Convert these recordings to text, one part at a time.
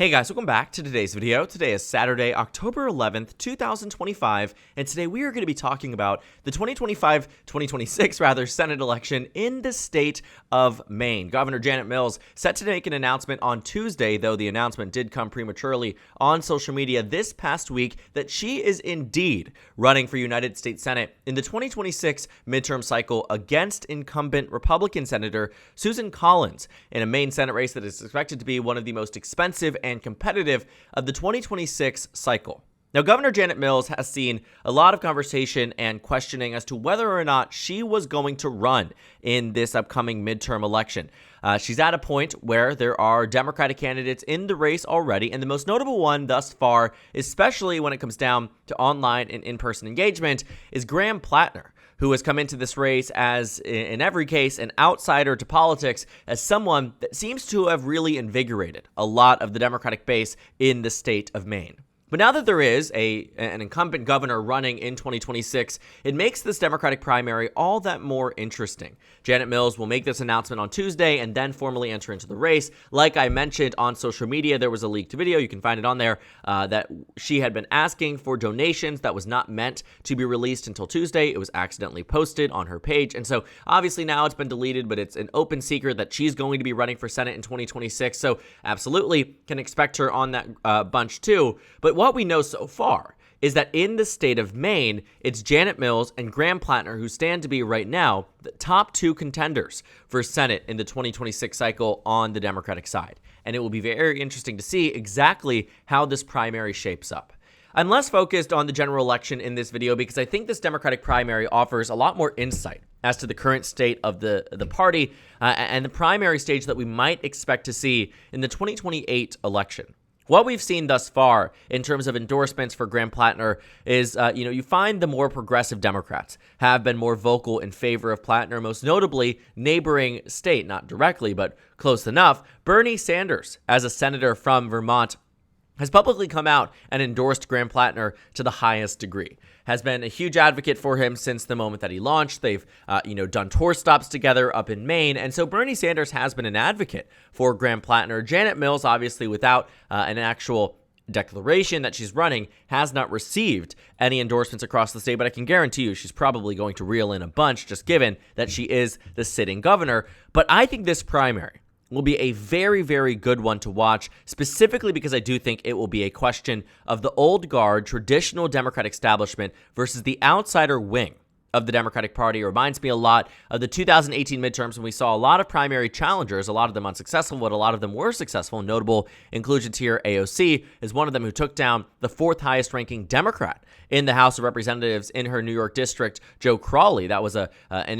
Hey guys, welcome back to today's video. Today is Saturday, October 11th, 2025, and today we are going to be talking about the 2026 Senate election in the state of Maine. Governor Janet Mills set to make an announcement on Tuesday, though the announcement did come prematurely on social media this past week that she is indeed running for United States Senate in the 2026 midterm cycle against incumbent Republican Senator Susan Collins in a Maine Senate race that is expected to be one of the most expensive and competitive of the 2026 cycle. Now, Governor Janet Mills has seen a lot of conversation and questioning as to whether or not she was going to run in this upcoming midterm election. She's at a point where there are Democratic candidates in the race already, and the most notable one thus far, especially when it comes down to online and in-person engagement, is Graham Plattner, who has come into this race as, in every case, an outsider to politics, as someone that seems to have really invigorated a lot of the Democratic base in the state of Maine. But now that there is an incumbent governor running in 2026, it makes this Democratic primary all that more interesting. Janet Mills will make this announcement on Tuesday and then formally enter into the race. Like I mentioned on social media, there was a leaked video, you can find it on there, that she had been asking for donations that was not meant to be released until Tuesday. It was accidentally posted on her page. And so obviously now it's been deleted, but it's an open secret that she's going to be running for Senate in 2026. So absolutely can expect her on that bunch too. But what we know so far is that in the state of Maine, it's Janet Mills and Graham Plattner who stand to be right now the top two contenders for Senate in the 2026 cycle on the Democratic side. And it will be very interesting to see exactly how this primary shapes up. I'm less focused on the general election in this video because I think this Democratic primary offers a lot more insight as to the current state of the party and the primary stage that we might expect to see in the 2028 election. What we've seen thus far in terms of endorsements for Graham Plattner is, you find the more progressive Democrats have been more vocal in favor of Plattner, most notably neighboring state, not directly, but close enough. Bernie Sanders, as a senator from Vermont, has publicly come out and endorsed Graham Plattner to the highest degree, has been a huge advocate for him since the moment that he launched. They've, done tour stops together up in Maine. And so Bernie Sanders has been an advocate for Graham Plattner. Janet Mills, obviously, without an actual declaration that she's running, has not received any endorsements across the state, but I can guarantee you she's probably going to reel in a bunch just given that she is the sitting governor. But I think this primary will be a very, very good one to watch, specifically because I do think it will be a question of the old guard, traditional Democratic establishment versus the outsider wing of the Democratic Party. It reminds me a lot of the 2018 midterms when we saw a lot of primary challengers, a lot of them unsuccessful, but a lot of them were successful. Notable inclusions here, AOC is one of them who took down the fourth highest ranking Democrat in the House of Representatives in her New York district, Joe Crowley. That was an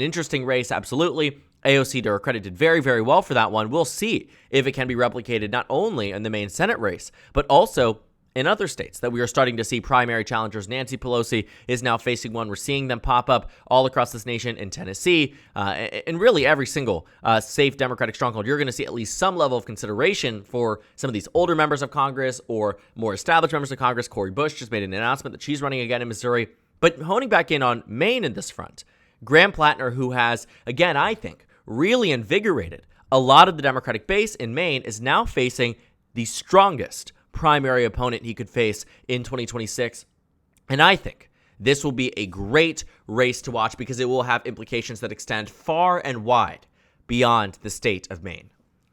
interesting race, absolutely. AOC, to her credit, did very, very well for that one. We'll see if it can be replicated not only in the Maine Senate race, but also in other states that we are starting to see primary challengers. Nancy Pelosi is now facing one. We're seeing them pop up all across this nation in Tennessee, and really every single safe Democratic stronghold. You're going to see at least some level of consideration for some of these older members of Congress or more established members of Congress. Cori Bush just made an announcement that she's running again in Missouri. But honing back in on Maine in this front, Graham Plattner, who has, again, I think, really invigorated a lot of the Democratic base in Maine, is now facing the strongest primary opponent he could face in 2026. And I think this will be a great race to watch because it will have implications that extend far and wide beyond the state of Maine.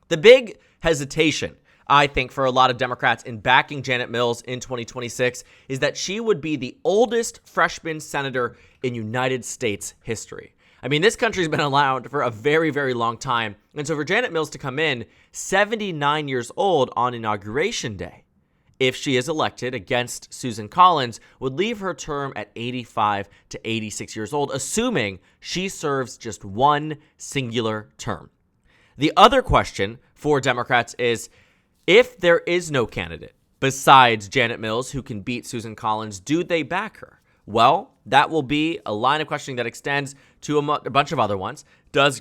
The big hesitation, I think, for a lot of Democrats in backing Janet Mills in 2026 is that she would be the oldest freshman senator in United States history. I mean, this country's been allowed for a very, very long time. And so for Janet Mills to come in 79 years old on Inauguration Day, if she is elected against Susan Collins, would leave her term at 85 to 86 years old, assuming she serves just one singular term. The other question for Democrats is, if there is no candidate besides Janet Mills who can beat Susan Collins, do they back her? Well, that will be a line of questioning that extends to a bunch of other ones. Does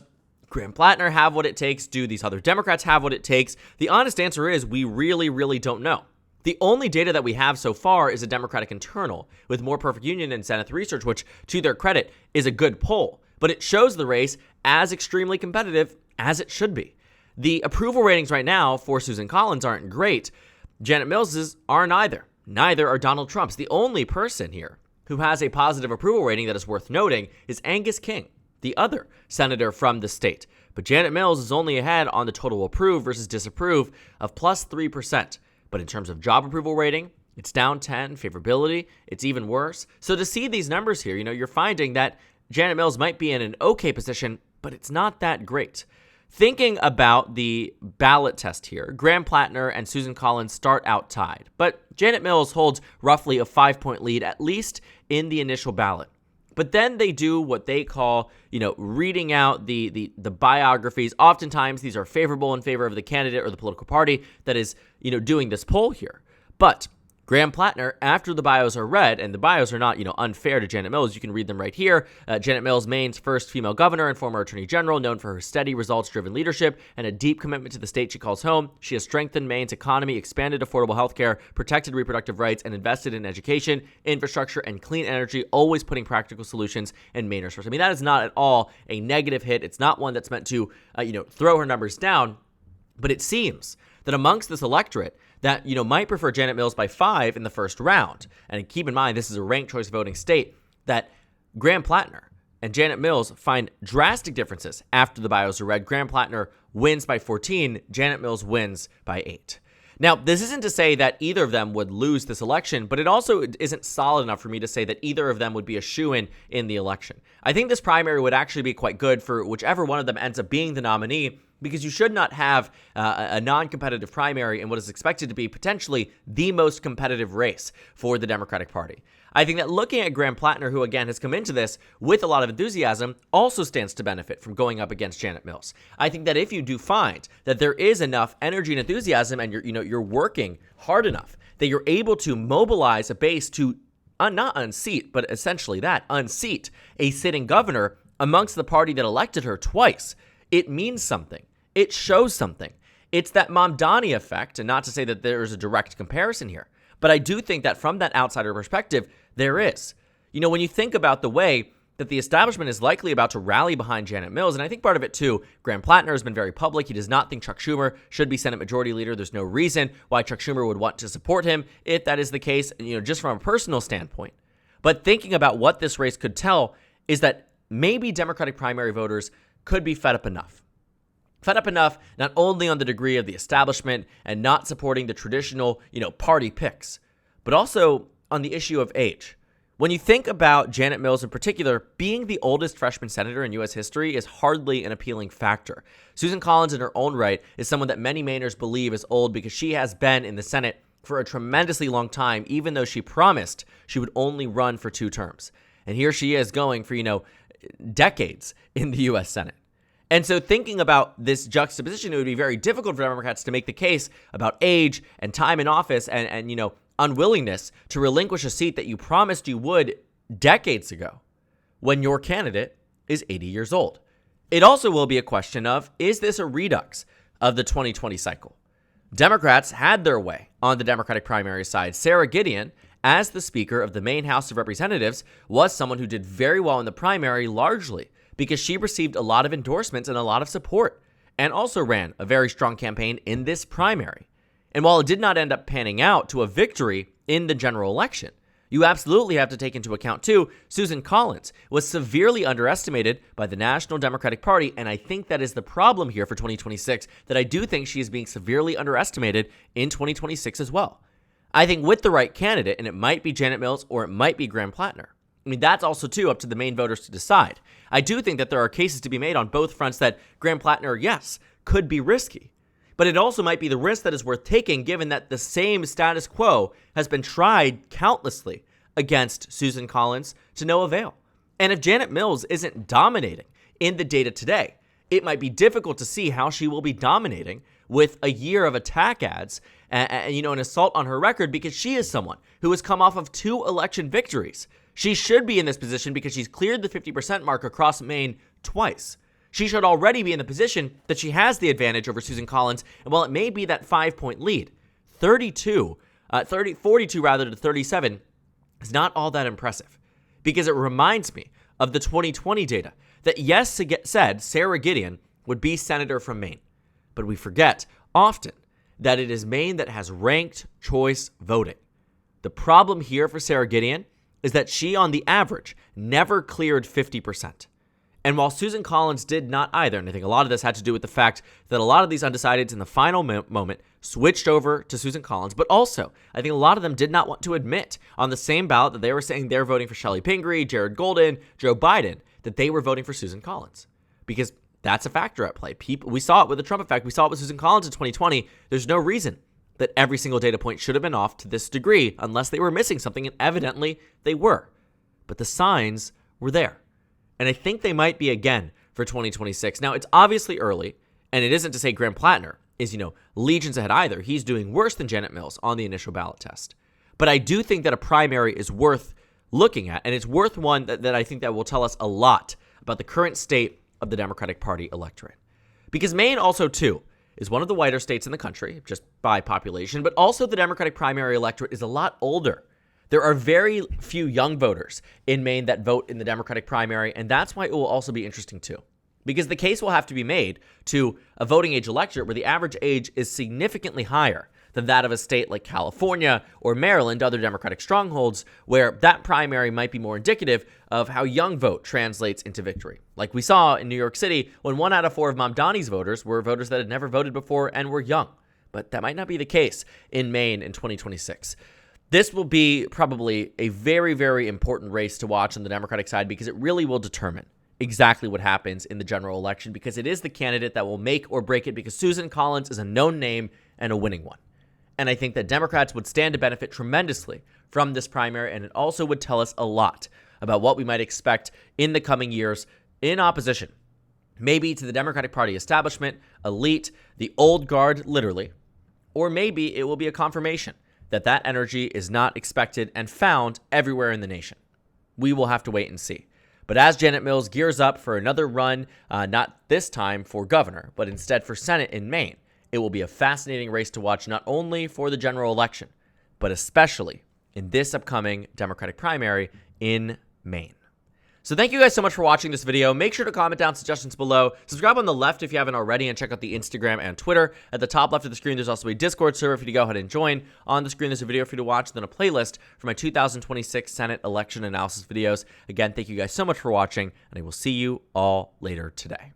Graham Plattner have what it takes? Do these other Democrats have what it takes? The honest answer is we really, really don't know. The only data that we have so far is a Democratic internal with More Perfect Union and Zenith Research, which, to their credit, is a good poll. But it shows the race as extremely competitive as it should be. The approval ratings right now for Susan Collins aren't great. Janet Mills's aren't either. Neither are Donald Trump's. The only person here who has a positive approval rating that is worth noting is Angus King, the other senator from the state. But Janet Mills is only ahead on the total approve versus disapprove of plus 3%. But in terms of job approval rating, it's down 10. Favorability, it's even worse. So to see these numbers here, you're finding that Janet Mills might be in an okay position, but it's not that great. Thinking about the ballot test here, Graham Plattner and Susan Collins start out tied, but Janet Mills holds roughly a 5-point lead, at least in the initial ballot. But then they do what they call, reading out the biographies. Oftentimes, these are favorable in favor of the candidate or the political party that is, doing this poll here. But Graham Plattner, after the bios are read, and the bios are not, unfair to Janet Mills. You can read them right here. Janet Mills, Maine's first female governor and former attorney general, known for her steady, results-driven leadership and a deep commitment to the state she calls home. She has strengthened Maine's economy, expanded affordable health care, protected reproductive rights, and invested in education, infrastructure, and clean energy, always putting practical solutions and Mainers first. I mean, that is not at all a negative hit. It's not one that's meant to, throw her numbers down. But it seems that amongst this electorate that, might prefer Janet Mills by 5 in the first round, and keep in mind this is a ranked choice voting state, that Graham Plattner and Janet Mills find drastic differences after the bios are read. Graham Plattner wins by 14, Janet Mills wins by 8. Now, this isn't to say that either of them would lose this election, but it also isn't solid enough for me to say that either of them would be a shoo-in in the election. I think this primary would actually be quite good for whichever one of them ends up being the nominee, because you should not have a non-competitive primary in what is expected to be potentially the most competitive race for the Democratic Party. I think that looking at Graham Plattner, who again has come into this with a lot of enthusiasm, also stands to benefit from going up against Janet Mills. I think that if you do find that there is enough energy and enthusiasm, and you're working hard enough, that you're able to mobilize a base to not unseat, but essentially unseat a sitting governor amongst the party that elected her twice, it means something. It shows something. It's that Mamdani effect, and not to say that there is a direct comparison here, but I do think that from that outsider perspective, there is. When you think about the way that the establishment is likely about to rally behind Janet Mills, and I think part of it too, Graham Plattner has been very public. He does not think Chuck Schumer should be Senate Majority Leader. There's no reason why Chuck Schumer would want to support him if that is the case, just from a personal standpoint. But thinking about what this race could tell is that maybe Democratic primary voters could be fed up enough. Fed up enough not only on the degree of the establishment and not supporting the traditional, party picks, but also on the issue of age. When you think about Janet Mills in particular, being the oldest freshman senator in U.S. history is hardly an appealing factor. Susan Collins, in her own right, is someone that many Mainers believe is old because she has been in the Senate for a tremendously long time, even though she promised she would only run for 2 terms. And here she is going for, decades in the U.S. Senate. And so thinking about this juxtaposition, it would be very difficult for Democrats to make the case about age and time in office and unwillingness to relinquish a seat that you promised you would decades ago when your candidate is 80 years old. It also will be a question of, is this a redux of the 2020 cycle? Democrats had their way on the Democratic primary side. Sarah Gideon, as the Speaker of the Maine House of Representatives, was someone who did very well in the primary, largely because she received a lot of endorsements and a lot of support, and also ran a very strong campaign in this primary. And while it did not end up panning out to a victory in the general election, you absolutely have to take into account, too, Susan Collins was severely underestimated by the National Democratic Party, and I think that is the problem here for 2026, that I do think she is being severely underestimated in 2026 as well. I think with the right candidate, and it might be Janet Mills or it might be Graham Plattner, that's also, too, up to the Maine voters to decide. I do think that there are cases to be made on both fronts that Graham Plattner, yes, could be risky. But it also might be the risk that is worth taking, given that the same status quo has been tried countlessly against Susan Collins to no avail. And if Janet Mills isn't dominating in the data today, it might be difficult to see how she will be dominating with a year of attack ads and an assault on her record, because she is someone who has come off of 2 election victories. She should be in this position because she's cleared the 50% mark across Maine twice. She should already be in the position that she has the advantage over Susan Collins, and while it may be that 5-point lead, 42 to 37 is not all that impressive, because it reminds me of the 2020 data that said Sarah Gideon would be senator from Maine. But we forget often that it is Maine that has ranked choice voting. The problem here for Sarah Gideon is that she, on the average, never cleared 50%. And while Susan Collins did not either, and I think a lot of this had to do with the fact that a lot of these undecideds in the final moment switched over to Susan Collins, but also I think a lot of them did not want to admit on the same ballot that they were saying they're voting for Shelley Pingree, Jared Golden, Joe Biden, that they were voting for Susan Collins. Because that's a factor at play. We saw it with the Trump effect. We saw it with Susan Collins in 2020. There's no reason that every single data point should have been off to this degree unless they were missing something, and evidently they were. But the signs were there. And I think they might be again for 2026. Now, it's obviously early, and it isn't to say Graham Plattner is, legions ahead either. He's doing worse than Janet Mills on the initial ballot test. But I do think that a primary is worth looking at, and it's worth one that I think that will tell us a lot about the current state of the Democratic Party electorate. Because Maine also, too, is one of the whiter states in the country, just by population, but also the Democratic primary electorate is a lot older. There are very few young voters in Maine that vote in the Democratic primary, and that's why it will also be interesting, too. Because the case will have to be made to a voting age electorate where the average age is significantly higher than that of a state like California or Maryland, other Democratic strongholds, where that primary might be more indicative of how young vote translates into victory. Like we saw in New York City when 1 out of 4 of Mamdani's voters were voters that had never voted before and were young. But that might not be the case in Maine in 2026. This will be probably a very, very important race to watch on the Democratic side because it really will determine exactly what happens in the general election, because it is the candidate that will make or break it, because Susan Collins is a known name and a winning one. And I think that Democrats would stand to benefit tremendously from this primary, and it also would tell us a lot about what we might expect in the coming years in opposition, maybe to the Democratic Party establishment, elite, the old guard, literally, or maybe it will be a confirmation that that energy is not expected and found everywhere in the nation. We will have to wait and see. But as Janet Mills gears up for another run, not this time for governor, but instead for Senate in Maine, it will be a fascinating race to watch, not only for the general election, but especially in this upcoming Democratic primary in Maine. So thank you guys so much for watching this video. Make sure to comment down suggestions below. Subscribe on the left if you haven't already, and check out the Instagram and Twitter. At the top left of the screen, there's also a Discord server for you to go ahead and join. On the screen, there's a video for you to watch, then a playlist for my 2026 Senate election analysis videos. Again, thank you guys so much for watching, and I will see you all later today.